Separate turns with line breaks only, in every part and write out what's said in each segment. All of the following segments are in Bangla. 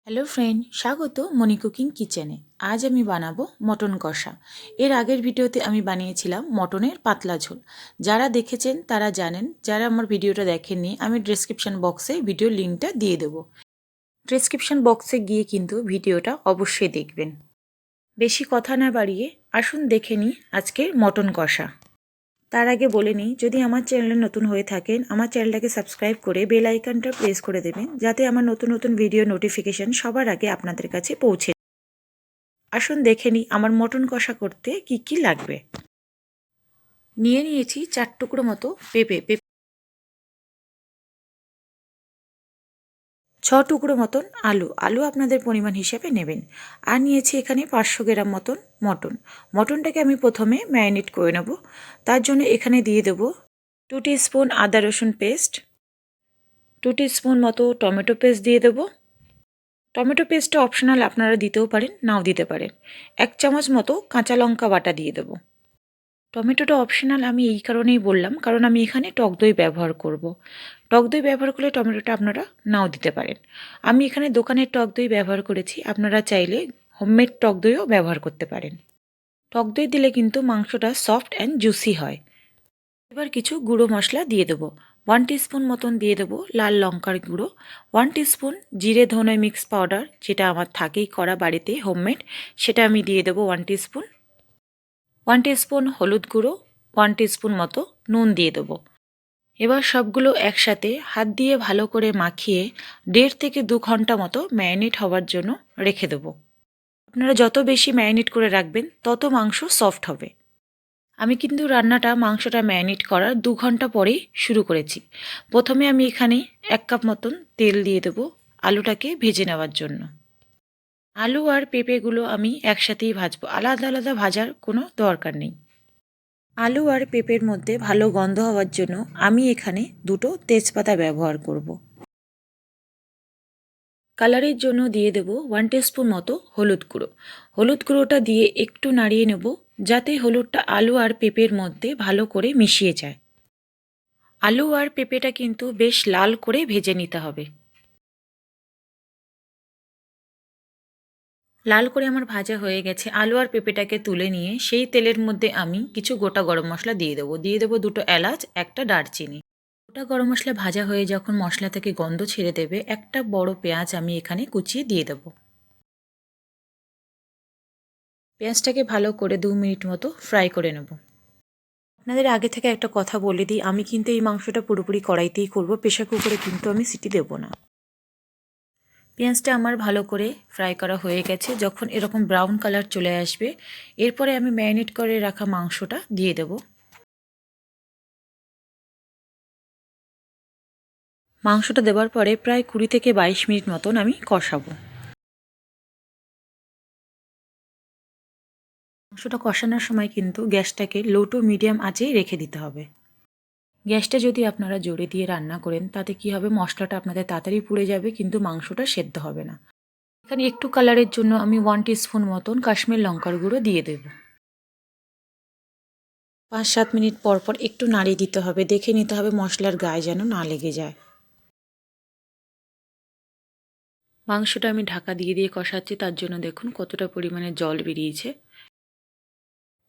হ্যালো ফ্রেন্ড, স্বাগত মনি কুকিং কিচেনে। আজ আমি বানাবো মটন কষা। এর আগের ভিডিওতে আমি বানিয়েছিলাম মটনের পাতলা ঝোল। যারা দেখেছেন তারা জানেন, যারা আমার ভিডিওটা দেখেননি আমি ডেসক্রিপশন বক্সে ভিডিও লিঙ্কটা দিয়ে দেবো। ডেসক্রিপশন বক্সে গিয়ে কিন্তু ভিডিওটা অবশ্যই দেখবেন। বেশি কথা না বাড়িয়ে আসুন দেখে নিই আজকের মটন কষা। তার আগে বলে নিই, যদি আমার চ্যানেলে নতুন হয়ে থাকেন আমার চ্যানেলটাকে সাবস্ক্রাইব করে বেল আইকনটা প্রেস করে দেবেন, যাতে আমার নতুন নতুন ভিডিও নোটিফিকেশন সবার আগে আপনাদের কাছে পৌঁছে। আসুন দেখে নিই আমার মটন কষা করতে কি কি লাগবে। নিয়ে নিয়েছি 4 টুকরো মতো পেঁপে, 6 টুকরো মতন আলু আপনাদের পরিমাণ হিসেবে নেবেন। আর নিয়েছি এখানে 500 গ্রাম মতন মটনটাকে আমি প্রথমে ম্যারিনেট করে নেব। তার জন্য এখানে দিয়ে দেব 2 টিস্পুন আদা রসুন পেস্ট, 2 টিস্পুন মতো টমেটো পেস্ট দিয়ে দেবো। টমেটো পেস্টটা অপশনাল, আপনারা দিতেও পারেন নাও দিতে পারেন। 1 চামচ মতো কাঁচা লঙ্কা বাটা দিয়ে দেবো। টমেটোটা অপশনাল আমি এই কারণেই বললাম, কারণ আমি এখানে টক দই ব্যবহার করব। টক দই ব্যবহার করলে টমেটোটা আপনারা নাও দিতে পারেন। আমি এখানে দোকানের টক দই ব্যবহার করেছি, আপনারা চাইলে হোমমেড টক দইও ব্যবহার করতে পারেন। টক দই দিলে কিন্তু মাংসটা সফট অ্যান্ড জুসি হয়। এবার কিছু গুঁড়ো মশলা দিয়ে দেবো। 1 টিস্পুন মতন দিয়ে দেবো লাল লঙ্কার গুঁড়ো, 1 টিস্পুন জিরে ধনে মিক্স পাউডার, যেটা আমার থাকেই করা বাড়িতে হোমমেড, সেটা আমি দিয়ে দেবো 1 টিস্পুন। 1 টিস্পুন হলুদ গুঁড়ো, 1 টিস্পুন মতো নুন দিয়ে দেবো। এবার সবগুলো একসাথে হাত দিয়ে ভালো করে মাখিয়ে 1.5 থেকে 2 ঘন্টা মতো ম্যারিনেট হওয়ার জন্য রেখে দেবো। আপনারা যত বেশি ম্যারিনেট করে রাখবেন তত মাংস সফট হবে। আমি কিন্তু মাংসটা ম্যারিনেট করার 2 ঘন্টা পরেই শুরু করেছি। প্রথমে আমি এখানে 1 কাপ মতন তেল দিয়ে দেবো আলুটাকে ভেজে নেওয়ার জন্য। আলু আর পেঁপেগুলো আমি একসাথেই ভাজবো, আলাদা আলাদা ভাজার কোনো দরকার নেই। আলু আর পেঁপের মধ্যে ভালো গন্ধ হওয়ার জন্য আমি এখানে 2টো তেজপাতা ব্যবহার করব। কালারের জন্য দিয়ে দেব 1 টিস্পুন মতো হলুদ গুঁড়ো। হলুদ গুঁড়োটা দিয়ে একটু নাড়িয়ে নেব, যাতে হলুদটা আলু আর পেঁপের মধ্যে ভালো করে মিশিয়ে যায়। আলু আর পেঁপেটা কিন্তু বেশ লাল করে ভেজে নিতে হবে। লাল করে আমার ভাজা হয়ে গেছে। আলু আর পেঁপেটাকে তুলে নিয়ে সেই তেলের মধ্যে আমি কিছু গোটা গরম মশলা দিয়ে দেবো 2টো এলাচ, একটা দারচিনি। গোটা গরম মশলা ভাজা হয়ে যখন মশলা থেকে গন্ধ ছেড়ে দেবে, একটা বড় পেঁয়াজ আমি এখানে কুচিয়ে দিয়ে দেবো। পেঁয়াজটাকে ভালো করে 2 মিনিট মতো ফ্রাই করে নেব। আপনাদের আগে থেকে একটা কথা বলে দিই, আমি কিন্তু এই মাংসটা পুরোপুরি কড়াইতেই করব, প্রেশার কুকারে কিন্তু আমি সিটি দেবো না। পেঁয়াজটা আমার ভালো করে ফ্রাই করা হয়ে গেছে। যখন এরকম ব্রাউন কালার চলে আসবে, এরপরে আমি ম্যারিনেট করে রাখা মাংসটা দিয়ে দেব। মাংসটা দেওয়ার পরে প্রায় 20 থেকে 22 মিনিট মতন আমি কষাবো। মাংসটা কষানোর সময় কিন্তু গ্যাসটাকে লো টু মিডিয়াম আঁচেই রেখে দিতে হবে। গ্যাসটা যদি আপনারা জোরে দিয়ে রান্না করেন, তাতে কি হবে, মশলাটা আপনাদের তাড়াতাড়ি পুড়ে যাবে কিন্তু মাংসটা সেদ্ধ হবে না। এখানে একটু কালারের জন্য আমি 1 টিস্পুন মতন কাশ্মীর লঙ্কার গুঁড়ো দিয়ে দেব। 5-7 মিনিট পর পর একটু নাড়িয়ে দিতে হবে, দেখে নিতে হবে মশলার গায়ে যেন না লেগে যায়। মাংসটা আমি ঢাকা দিয়ে দিয়ে কষাচ্ছি, তার জন্য দেখুন কতটা পরিমাণে জল বেরিয়েছে।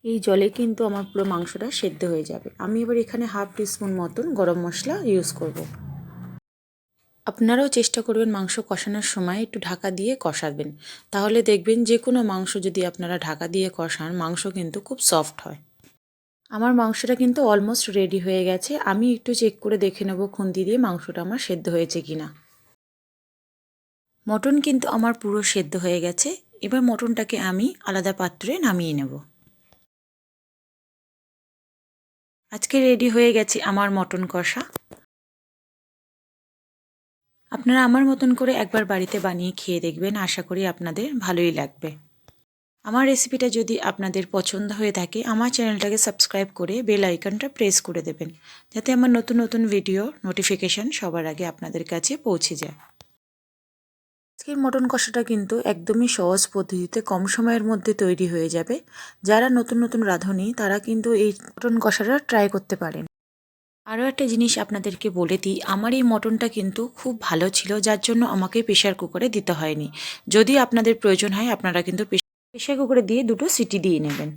এই জলে কিন্তু আমার পুরো মাংসটা সেদ্ধ হয়ে যাবে। আমি এবার এখানে 1/2 টিস্পুন মতন গরম মশলা ইউজ করব। আপনারাও চেষ্টা করবেন মাংস কষানোর সময় একটু ঢাকা দিয়ে কষাবেন, তাহলে দেখবেন যে কোনো মাংস যদি আপনারা ঢাকা দিয়ে কষান, মাংস কিন্তু খুব সফট হয়। আমার মাংসটা কিন্তু অলমোস্ট রেডি হয়ে গেছে। আমি একটু চেক করে দেখে নেব খুন্তি দিয়ে মাংসটা আমার সেদ্ধ হয়েছে কিনা। মটন কিন্তু আমার পুরো সেদ্ধ হয়ে গেছে। এবার মটনটাকে আমি আলাদা পাত্রে নামিয়ে নেব। আজকে রেডি হয়ে গেছে আমার মটন কষা। আপনারা আমার মতন করে একবার বাড়িতে বানিয়ে খেয়ে দেখবেন, আশা করি আপনাদের ভালোই লাগবে। আমার রেসিপিটা যদি আপনাদের পছন্দ হয়ে থাকে, আমার চ্যানেলটাকে সাবস্ক্রাইব করে বেল আইকনটা প্রেস করে দেবেন, যাতে আমার নতুন নতুন ভিডিও নোটিফিকেশান সবার আগে আপনাদের কাছে পৌঁছে যায়। আজকের মটন কষাটা কিন্তু একদমই সহজ পদ্ধতিতে কম সময়ের মধ্যে তৈরি হয়ে যাবে। যারা নতুন নতুন রাঁধুনি তারা কিন্তু এই মটন কষাটা ট্রাই করতে পারেন। আরও একটা জিনিস আপনাদেরকে বলে দিই, আমার এই মটনটা কিন্তু খুব ভালো ছিল, যার জন্য আমাকে প্রেশার কুকারে দিতে হয়নি। যদি আপনাদের প্রয়োজন হয় আপনারা কিন্তু প্রেশার কুকারে দিয়ে 2টো সিটি দিয়ে নেবেন।